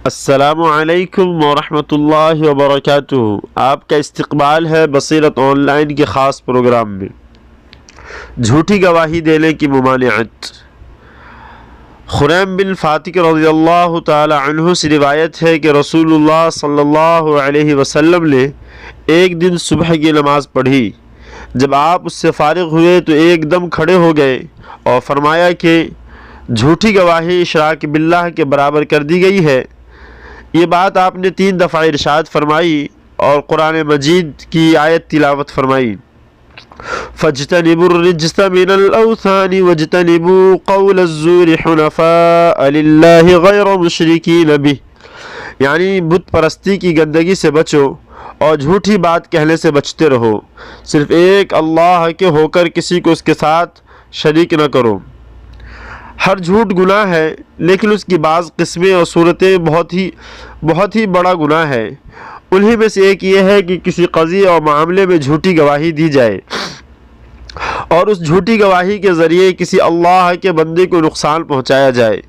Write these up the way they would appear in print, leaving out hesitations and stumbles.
السلام علیکم ورحمۃ اللہ وبرکاتہ۔ آپ کا استقبال ہے بصیرت آن لائن کے خاص پروگرام میں۔ جھوٹی گواہی دینے کی ممانعت۔ خریم بن فاتق رضی اللہ تعالی عنہ سے روایت ہے کہ رسول اللہ صلی اللہ علیہ وسلم نے ایک دن صبح کی نماز پڑھی۔ جب آپ اس سے فارغ ہوئے تو ایک دم کھڑے ہو گئے اور فرمایا کہ جھوٹی گواہی اشراک باللہ کے برابر کر دی گئی ہے۔ یہ بات آپ نے 3 دفعہ ارشاد فرمائی اور قرآن مجید کی آیت تلاوت فرمائی، فَاجْتَنِبُوا الرِّجْسَ مِنَ الْأَوْثَانِ وَاجْتَنِبُوا قَوْلَ الزُّورِ حُنَفَاءَ لِلَّهِ غَيْرَ مُشْرِكِينَ بِهِ، یعنی بت پرستی کی گندگی سے بچو اور جھوٹی بات کہنے سے بچتے رہو، صرف ایک اللہ کے ہو کر کسی کو اس کے ساتھ شریک نہ کرو۔ ہر جھوٹ گناہ ہے، لیکن اس کی بعض قسمیں اور صورتیں بہت ہی بڑا گناہ ہے۔ انہی میں سے ایک یہ ہے کہ کسی قضیے اور معاملے میں جھوٹی گواہی دی جائے اور اس جھوٹی گواہی کے ذریعے کسی اللہ کے بندے کو نقصان پہنچایا جائے۔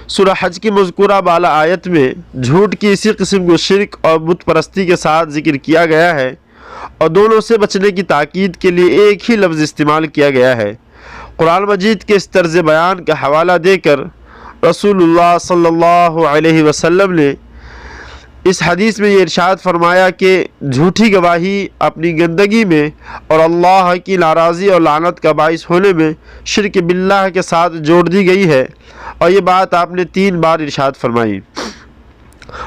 سورہ حج کی مذکورہ بالا آیت میں جھوٹ کی اسی قسم کو شرک اور بت پرستی کے ساتھ ذکر کیا گیا ہے، اور دونوں سے بچنے کی تاکید کے لیے ایک ہی لفظ استعمال کیا گیا ہے۔ قرآن مجید کے اس طرز بیان کا حوالہ دے کر رسول اللہ صلی اللہ علیہ وسلم نے اس حدیث میں یہ ارشاد فرمایا کہ جھوٹی گواہی اپنی گندگی میں اور اللہ کی ناراضی اور لعنت کا باعث ہونے میں شرک باللہ کے ساتھ جوڑ دی گئی ہے، اور یہ بات آپ نے 3 بار ارشاد فرمائی۔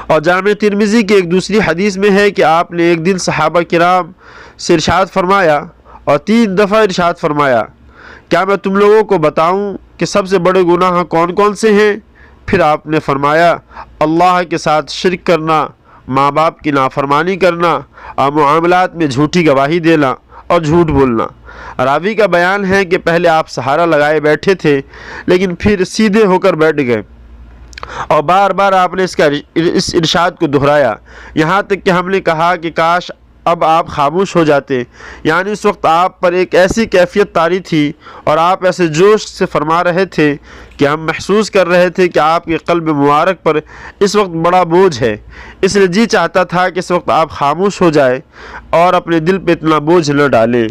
اور جامع ترمذی کی ایک دوسری حدیث میں ہے کہ آپ نے ایک دن صحابہ کرام سے ارشاد فرمایا اور 3 دفعہ ارشاد فرمایا، کیا میں تم لوگوں کو بتاؤں کہ سب سے بڑے گناہ کون کون سے ہیں؟ پھر آپ نے فرمایا، اللہ کے ساتھ شرک کرنا، ماں باپ کی نافرمانی کرنا، اور معاملات میں جھوٹی گواہی دینا اور جھوٹ بولنا۔ راوی کا بیان ہے کہ پہلے آپ سہارا لگائے بیٹھے تھے، لیکن پھر سیدھے ہو کر بیٹھ گئے اور بار بار آپ نے اس ارشاد کو دہرایا، یہاں تک کہ ہم نے کہا کہ کاش اب آپ خاموش ہو جاتے، یعنی اس وقت آپ پر ایک ایسی کیفیت طاری تھی اور آپ ایسے جوش سے فرما رہے تھے کہ ہم محسوس کر رہے تھے کہ آپ کے قلب مبارک پر اس وقت بڑا بوجھ ہے، اس لیے جی چاہتا تھا کہ اس وقت آپ خاموش ہو جائیں اور اپنے دل پہ اتنا بوجھ نہ ڈالیں۔